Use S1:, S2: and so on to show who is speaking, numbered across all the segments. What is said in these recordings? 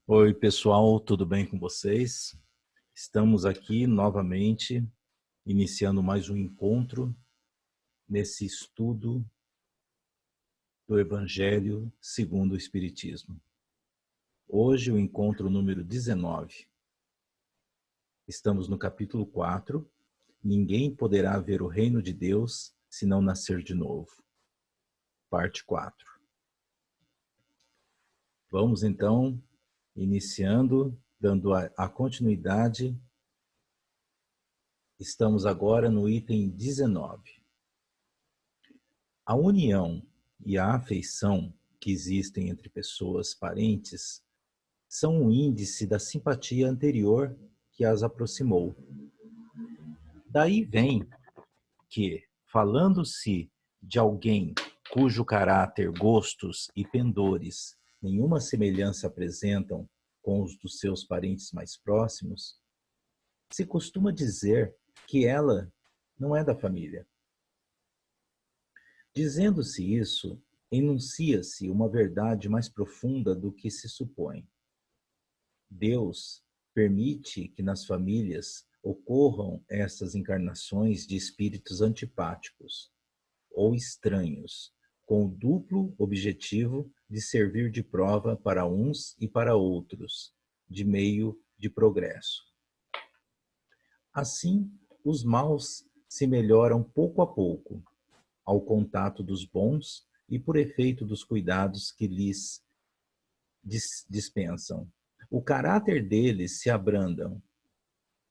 S1: Oi, pessoal, tudo bem com vocês? Estamos aqui novamente, iniciando mais um encontro nesse estudo do Evangelho segundo o Espiritismo. Hoje, o encontro número 19. Estamos no capítulo 4. Ninguém poderá ver o reino de Deus se não nascer de novo. Parte 4. Vamos, então, iniciando, dando a continuidade. Estamos agora no item 19. A união e a afeição que existem entre pessoas parentes são um índice da simpatia anterior que as aproximou. Daí vem que, falando-se de alguém cujo caráter, gostos e pendores nenhuma semelhança apresentam com os dos seus parentes mais próximos, se costuma dizer que ela não é da família. Dizendo-se isso, enuncia-se uma verdade mais profunda do que se supõe. Deus permite que nas famílias ocorram essas encarnações de espíritos antipáticos ou estranhos, com o duplo objetivo de servir de prova para uns e para outros, de meio de progresso. Assim, os maus se melhoram pouco a pouco, ao contato dos bons e por efeito dos cuidados que lhes dispensam. O caráter deles se abrandam,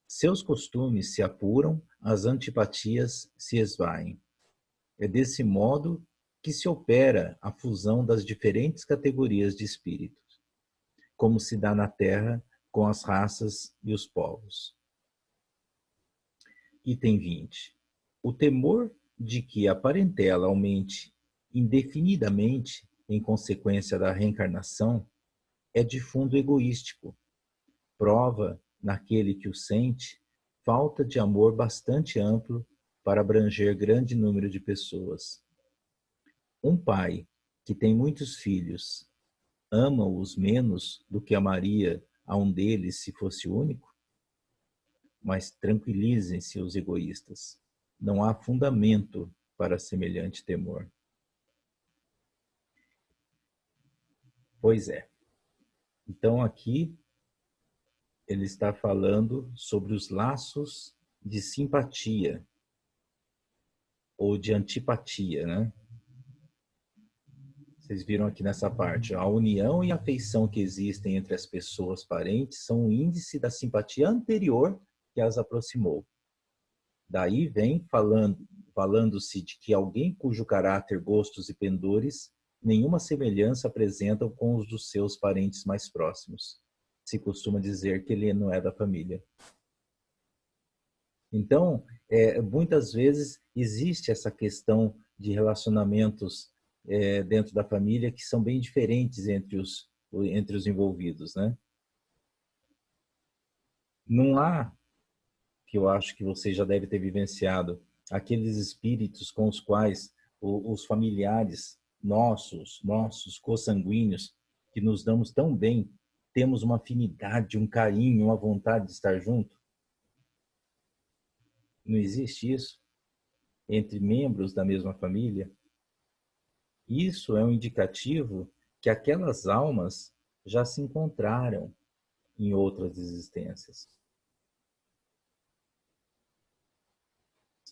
S1: seus costumes se apuram, as antipatias se esvaem. É desse modo que se opera a fusão das diferentes categorias de espíritos, como se dá na Terra com as raças e os povos. Item 20. O temor de que a parentela aumente indefinidamente em consequência da reencarnação é de fundo egoístico. Prova, naquele que o sente, falta de amor bastante amplo para abranger grande número de pessoas. Um pai que tem muitos filhos ama-os menos do que amaria a um deles se fosse único? Mas tranquilizem-se os egoístas. Não há fundamento para semelhante temor. Pois é. Então aqui ele está falando sobre os laços de simpatia ou de antipatia, né? Vocês viram aqui nessa parte, a união e a afeição que existem entre as pessoas parentes são um índice da simpatia anterior que as aproximou. Daí vem falando-se de que alguém cujo caráter, gostos e pendores nenhuma semelhança apresentam com os dos seus parentes mais próximos. Se costuma dizer que ele não é da família. Então, muitas vezes existe essa questão de relacionamentos dentro da família que são bem diferentes entre os envolvidos, né? Não há, que eu acho que você já deve ter vivenciado, aqueles espíritos com os quais os familiares nossos consanguíneos, que nos damos tão bem, temos uma afinidade, um carinho, uma vontade de estar junto. Não existe isso entre membros da mesma família? Isso é um indicativo que aquelas almas já se encontraram em outras existências.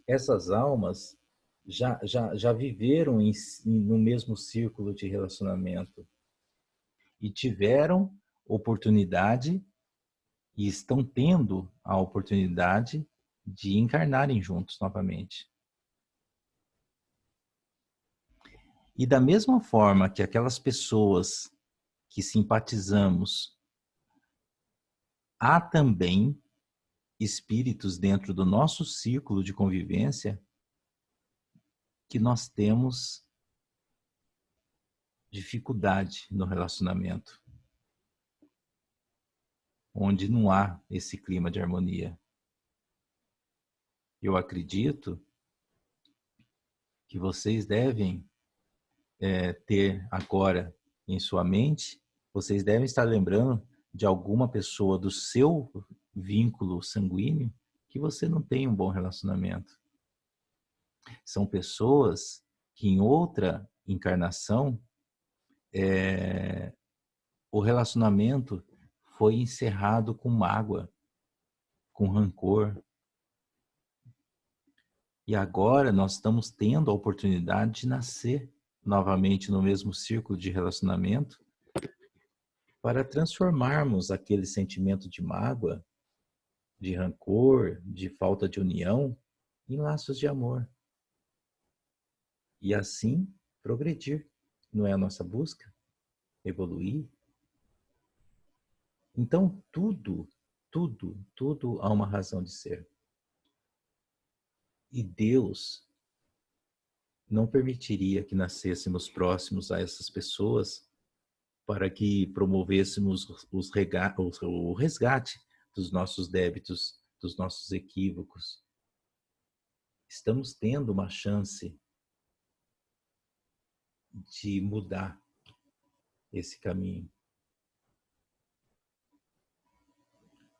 S1: Essas almas já viveram no mesmo círculo de relacionamento e tiveram oportunidade e estão tendo a oportunidade de encarnarem juntos novamente. E da mesma forma que aquelas pessoas que simpatizamos, há também espíritos dentro do nosso círculo de convivência que nós temos dificuldade no relacionamento, onde não há esse clima de harmonia. Eu acredito que vocês devem ter agora em sua mente, vocês devem estar lembrando de alguma pessoa do seu vínculo sanguíneo que você não tem um bom relacionamento. São pessoas que em outra encarnação o relacionamento foi encerrado com mágoa, com rancor. E agora nós estamos tendo a oportunidade de nascer novamente no mesmo círculo de relacionamento para transformarmos aquele sentimento de mágoa, de rancor, de falta de união, em laços de amor. E assim progredir. Não é a nossa busca? Evoluir? Então tudo há uma razão de ser. E Deus não permitiria que nascêssemos próximos a essas pessoas para que promovêssemos o resgate dos nossos débitos, dos nossos equívocos. Estamos tendo uma chance de mudar esse caminho.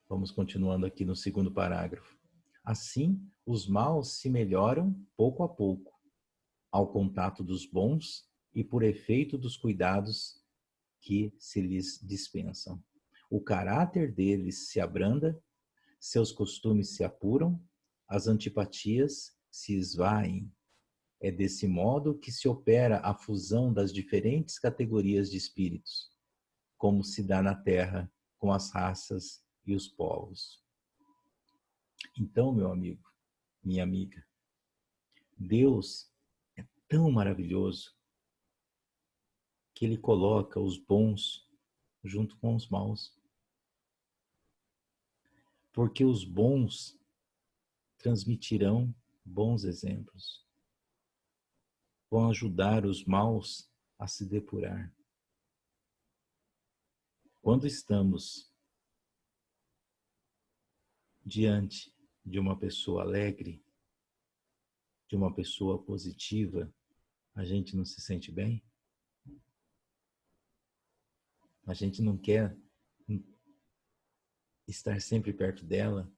S1: Vamos continuando aqui no segundo parágrafo. Assim, os maus se melhoram pouco a pouco, ao contato dos bons e por efeito dos cuidados que se lhes dispensam. O caráter deles se abranda, seus costumes se apuram, as antipatias se esvaem. É desse modo que se opera a fusão das diferentes categorias de espíritos, como se dá na Terra com as raças e os povos. Então, meu amigo, minha amiga, Deus é tão maravilhoso que Ele coloca os bons junto com os maus. Porque os bons transmitirão bons exemplos. Vão ajudar os maus a se depurar. Quando estamos diante de uma pessoa alegre, de uma pessoa positiva, a gente não se sente bem? A gente não quer estar sempre perto dela?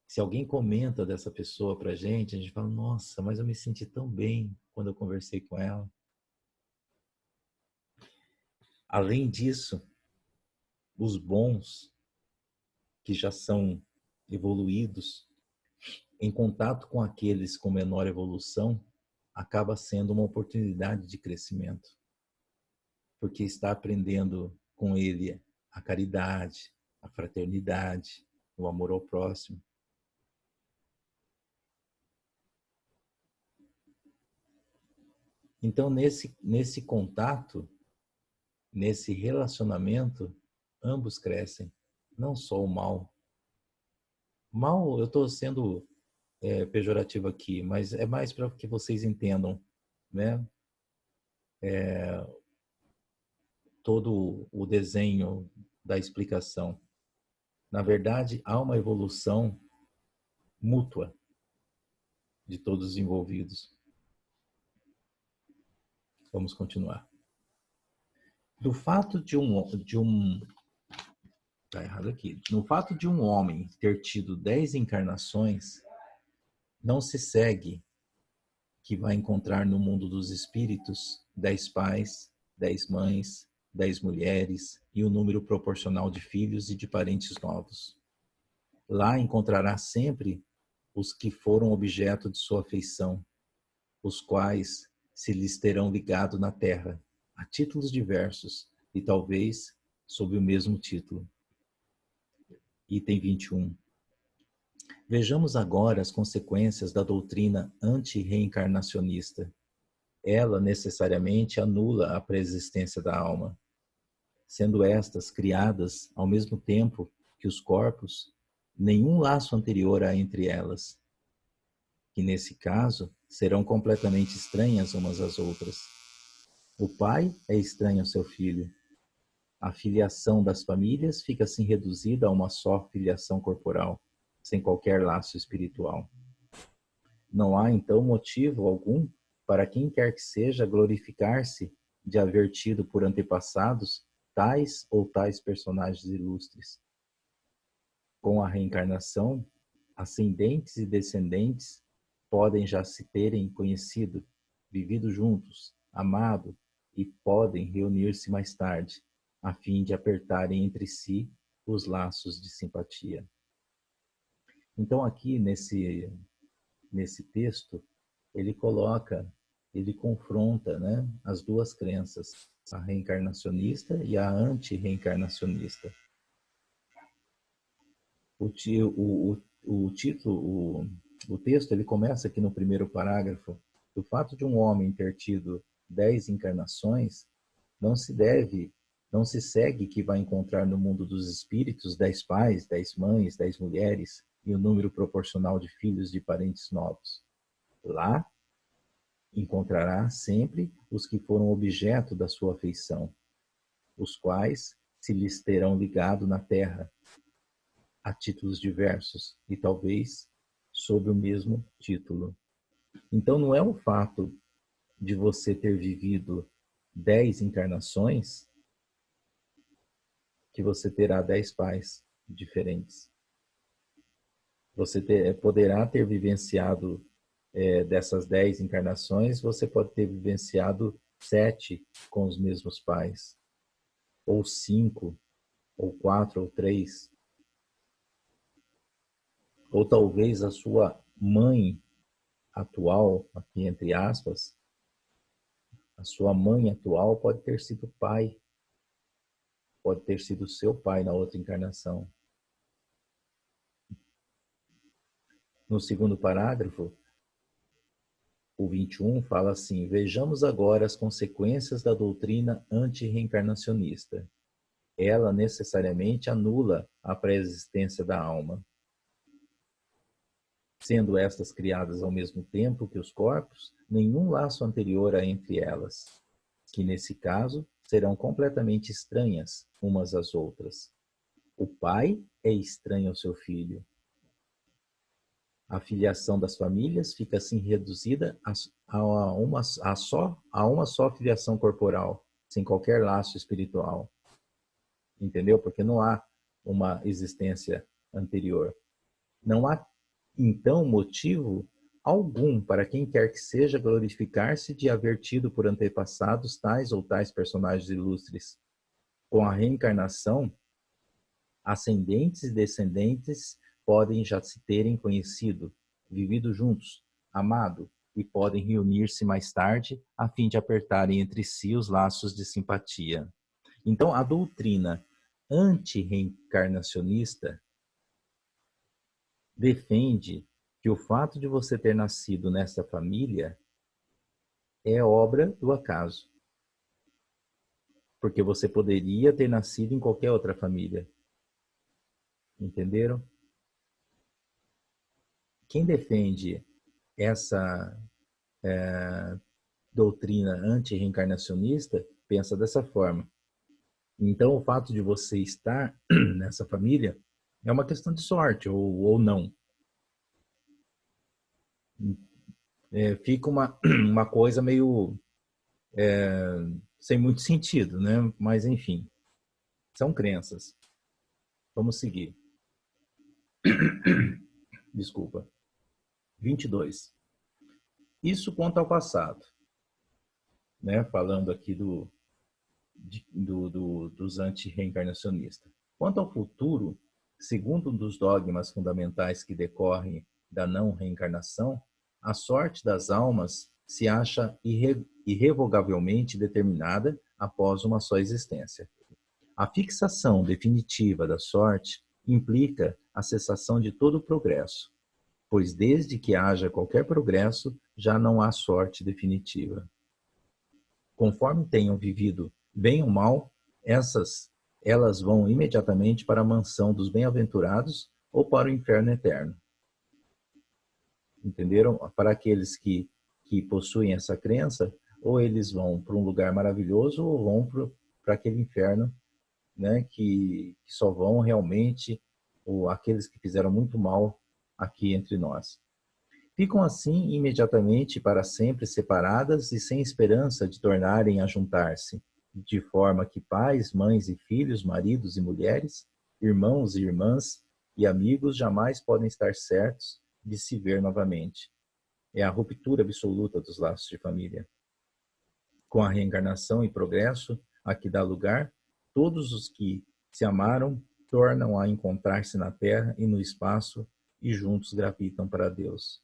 S1: Se alguém comenta dessa pessoa pra gente, a gente fala, nossa, mas eu me senti tão bem quando eu conversei com ela. Além disso, os bons, que já são evoluídos, em contato com aqueles com menor evolução, acaba sendo uma oportunidade de crescimento. Porque está aprendendo com ele a caridade, a fraternidade, o amor ao próximo. Então, nesse contato, nesse relacionamento, ambos crescem, não só o mal. Mal, eu estou sendo pejorativo aqui, mas é mais para que vocês entendam, né? Todo o desenho da explicação. Na verdade, há uma evolução mútua de todos os envolvidos. Vamos continuar. Do fato tá errado aqui. No fato de um homem ter tido 10 encarnações, não se segue que vai encontrar no mundo dos espíritos 10 pais, 10 mães, 10 mulheres e o número proporcional de filhos e de parentes novos. Lá encontrará sempre os que foram objeto de sua afeição, os quais se lhes terão ligado na terra, a títulos diversos e talvez sob o mesmo título. Item 21. Vejamos agora as consequências da doutrina anti-reencarnacionista. Ela necessariamente anula a preexistência da alma, sendo estas criadas ao mesmo tempo que os corpos, nenhum laço anterior há entre elas, que nesse caso serão completamente estranhas umas às outras. O pai é estranho ao seu filho. A filiação das famílias fica assim reduzida a uma só filiação corporal, sem qualquer laço espiritual. Não há, então, motivo algum para quem quer que seja glorificar-se de haver tido por antepassados tais ou tais personagens ilustres. Com a reencarnação, ascendentes e descendentes podem já se terem conhecido, vivido juntos, amado, e podem reunir-se mais tarde, a fim de apertarem entre si os laços de simpatia. Então aqui nesse texto, ele confronta, né, as duas crenças, a reencarnacionista e a anti-reencarnacionista. O texto ele começa aqui no primeiro parágrafo. O fato de um homem ter tido 10 encarnações não se segue que vai encontrar no mundo dos espíritos 10 pais, 10 mães, 10 mulheres e o número proporcional de filhos de parentes novos. Lá encontrará sempre os que foram objeto da sua afeição, os quais se lhes terão ligado na terra, a títulos diversos e talvez sob o mesmo título. Então não é o fato de você ter vivido 10 encarnações que você terá 10 pais diferentes. Você poderá ter vivenciado dessas 10 encarnações, você pode ter vivenciado 7 com os mesmos pais, ou 5, ou 4, ou 3. Ou talvez a sua mãe atual, aqui entre aspas, a sua mãe atual pode ter sido pai, pode ter sido seu pai na outra encarnação. No segundo parágrafo, o 21 fala assim: vejamos agora as consequências da doutrina anti-reencarnacionista. Ela necessariamente anula a pré-existência da alma. Sendo estas criadas ao mesmo tempo que os corpos, nenhum laço anterior há entre elas, que nesse caso serão completamente estranhas umas às outras. O pai é estranho ao seu filho. A filiação das famílias fica assim reduzida a uma só filiação corporal, sem qualquer laço espiritual. Entendeu? Porque não há uma existência anterior. Não há, então, motivo algum para quem quer que seja glorificar-se de haver tido por antepassados tais ou tais personagens ilustres. Com a reencarnação, ascendentes e descendentes podem já se terem conhecido, vivido juntos, amado, e podem reunir-se mais tarde a fim de apertarem entre si os laços de simpatia. Então, a doutrina anti-reencarnacionista defende que o fato de você ter nascido nessa família é obra do acaso. Porque você poderia ter nascido em qualquer outra família. Entenderam? Quem defende essa doutrina anti-reencarnacionista pensa dessa forma. Então, o fato de você estar nessa família é uma questão de sorte, ou não. Fica uma coisa meio sem muito sentido, né? Mas, enfim, são crenças. Vamos seguir. Desculpa. 22. Isso quanto ao passado. Né? Falando aqui dos anti-reencarnacionistas. Quanto ao futuro, segundo um dos dogmas fundamentais que decorrem da não reencarnação, a sorte das almas se acha irrevogavelmente determinada após uma só existência. A fixação definitiva da sorte implica a cessação de todo o progresso, pois desde que haja qualquer progresso, já não há sorte definitiva. Conforme tenham vivido bem ou mal, elas vão imediatamente para a mansão dos bem-aventurados ou para o inferno eterno. Entenderam? Para aqueles que possuem essa crença, ou eles vão para um lugar maravilhoso ou vão para aquele inferno, né, que só vão realmente aqueles que fizeram muito mal aqui entre nós. Ficam assim imediatamente para sempre separadas e sem esperança de tornarem a juntar-se, de forma que pais, mães e filhos, maridos e mulheres, irmãos e irmãs e amigos jamais podem estar certos de se ver novamente. É a ruptura absoluta dos laços de família. Com a reencarnação e progresso a que dá lugar, todos os que se amaram tornam a encontrar-se na Terra e no espaço e juntos gravitam para Deus.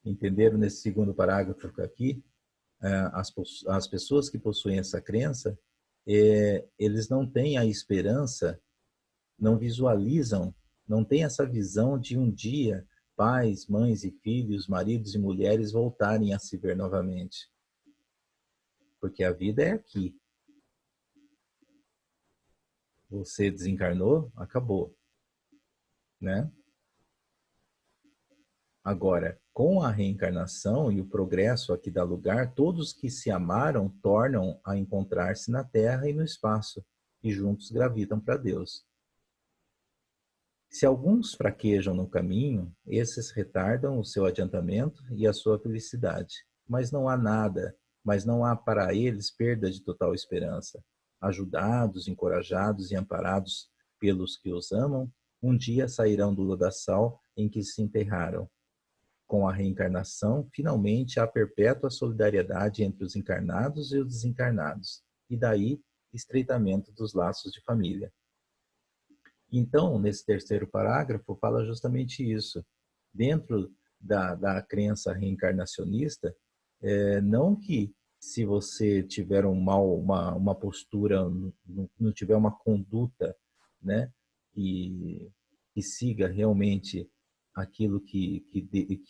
S1: Entenderam nesse segundo parágrafo aqui? As pessoas que possuem essa crença, eles não têm a esperança, não visualizam, não têm essa visão de um dia pais, mães e filhos, maridos e mulheres voltarem a se ver novamente. Porque a vida é aqui. Você desencarnou, acabou, né? Agora, com a reencarnação e o progresso a que dá lugar, todos que se amaram tornam a encontrar-se na Terra e no espaço, e juntos gravitam para Deus. Se alguns fraquejam no caminho, esses retardam o seu adiantamento e a sua felicidade. Mas não há para eles perda de total esperança. Ajudados, encorajados e amparados pelos que os amam, um dia sairão do lodaçal em que se enterraram. Com a reencarnação, finalmente há perpétua solidariedade entre os encarnados e os desencarnados, e daí estreitamento dos laços de família. Então, nesse terceiro parágrafo, fala justamente isso. Dentro da crença reencarnacionista, não que se você tiver uma postura, não tiver uma conduta, né, que siga realmente aquilo que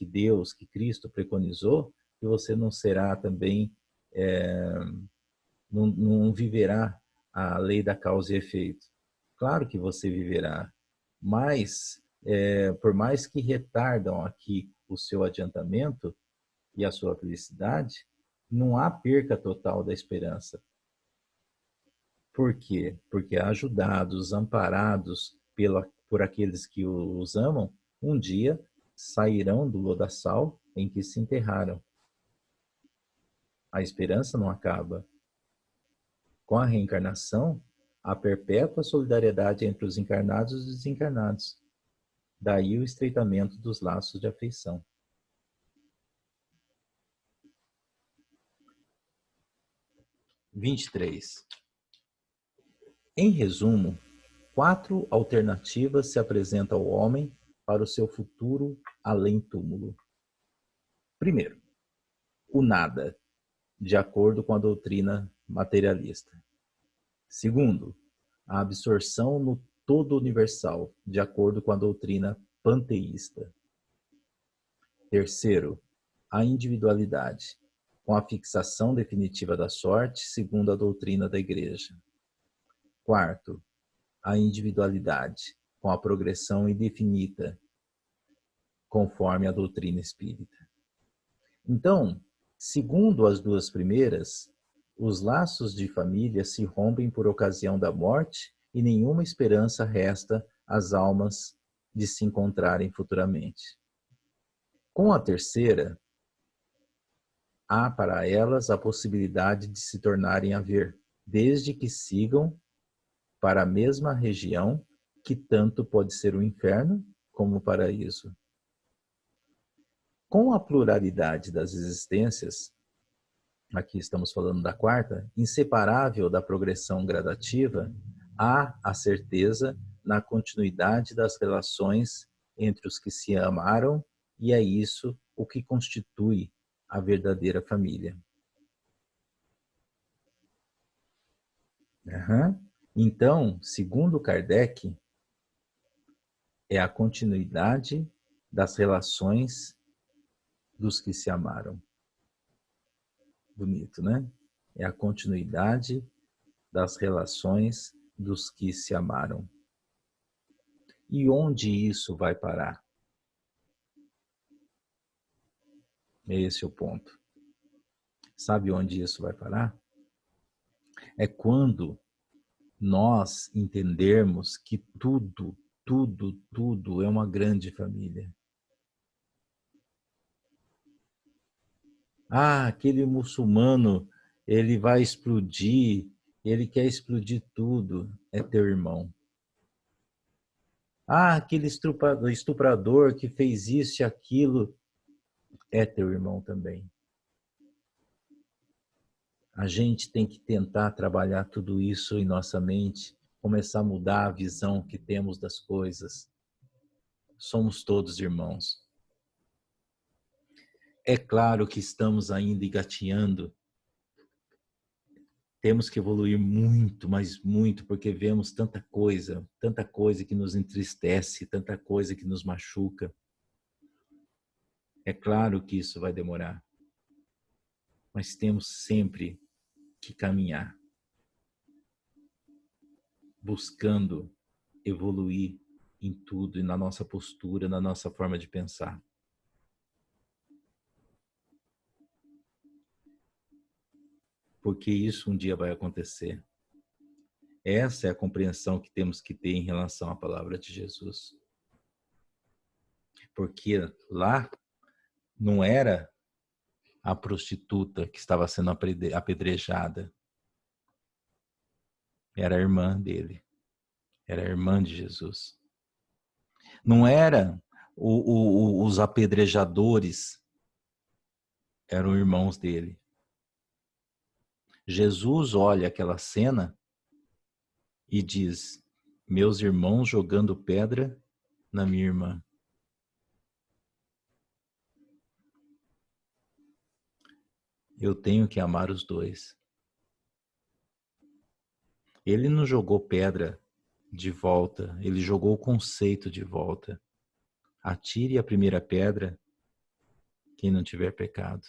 S1: Deus, que Cristo preconizou, que você não será também, não viverá a lei da causa e efeito. Claro que você viverá, mas por mais que retardam aqui o seu adiantamento e a sua felicidade, não há perca total da esperança. Por quê? Porque ajudados, amparados por aqueles que os amam, um dia sairão do lodaçal em que se enterraram. A esperança não acaba. Com a reencarnação, há perpétua solidariedade entre os encarnados e os desencarnados. Daí o estreitamento dos laços de afeição. 23. Em resumo, 4 alternativas se apresentam ao homem para o seu futuro além-túmulo. Primeiro, o nada, de acordo com a doutrina materialista. Segundo, a absorção no todo universal, de acordo com a doutrina panteísta. Terceiro, a individualidade, com a fixação definitiva da sorte, segundo a doutrina da Igreja. Quarto, a individualidade, com a progressão indefinida, conforme a doutrina espírita. Então, segundo as duas primeiras, os laços de família se rompem por ocasião da morte e nenhuma esperança resta às almas de se encontrarem futuramente. Com a terceira, há para elas a possibilidade de se tornarem a ver, desde que sigam para a mesma região que tanto pode ser o inferno como o paraíso. Com a pluralidade das existências, aqui estamos falando da quarta, inseparável da progressão gradativa, há a certeza na continuidade das relações entre os que se amaram, e é isso o que constitui a verdadeira família. Então, segundo Kardec, é a continuidade das relações dos que se amaram. Bonito, né? É a continuidade das relações dos que se amaram. E onde isso vai parar? Esse é o ponto. Sabe onde isso vai parar? É quando nós entendermos que tudo é uma grande família. Ah, aquele muçulmano, ele vai explodir, ele quer explodir tudo. É teu irmão. Ah, aquele estuprador que fez isso e aquilo. É teu irmão também. A gente tem que tentar trabalhar tudo isso em nossa mente, começar a mudar a visão que temos das coisas. Somos todos irmãos. É claro que estamos ainda engatinhando. Temos que evoluir muito, mas muito, porque vemos tanta coisa que nos entristece, tanta coisa que nos machuca. É claro que isso vai demorar, mas temos sempre que caminhar, buscando evoluir em tudo, e na nossa postura, na nossa forma de pensar. Porque isso um dia vai acontecer. Essa é a compreensão que temos que ter em relação à palavra de Jesus. Porque lá não era a prostituta que estava sendo apedrejada, era a irmã dele, era a irmã de Jesus. Não era os apedrejadores, eram irmãos dele. Jesus olha aquela cena e diz: meus irmãos jogando pedra na minha irmã. Eu tenho que amar os dois. Ele não jogou pedra de volta, ele jogou o conceito de volta. Atire a primeira pedra quem não tiver pecado.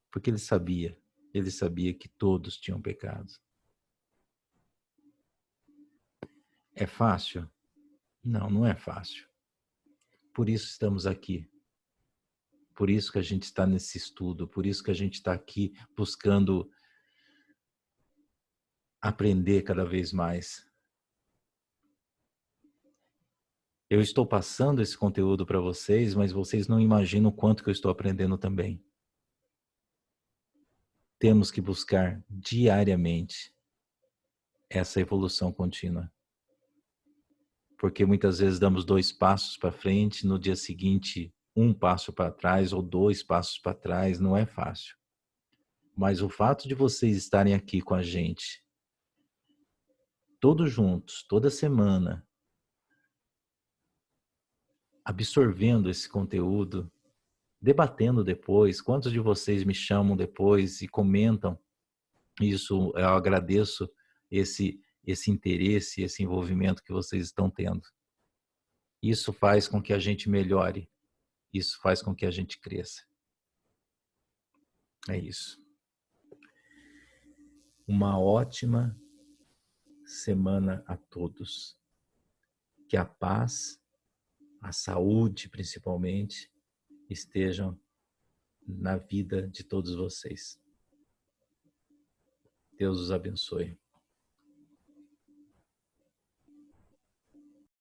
S1: Porque ele sabia que todos tinham pecado. É fácil? Não, não é fácil. Por isso estamos aqui. Por isso que a gente está nesse estudo, por isso que a gente está aqui buscando aprender cada vez mais. Eu estou passando esse conteúdo para vocês, mas vocês não imaginam o quanto que eu estou aprendendo também. Temos que buscar diariamente essa evolução contínua. Porque muitas vezes damos 2 passos para frente, no dia seguinte 1 passo para trás ou 2 passos para trás, não é fácil. Mas o fato de vocês estarem aqui com a gente, todos juntos, toda semana, absorvendo esse conteúdo, debatendo depois, quantos de vocês me chamam depois e comentam isso, eu agradeço esse interesse, esse envolvimento que vocês estão tendo. Isso faz com que a gente melhore, isso faz com que a gente cresça. É isso. Uma ótima semana a todos. Que a paz, a saúde principalmente, estejam na vida de todos vocês. Deus os abençoe.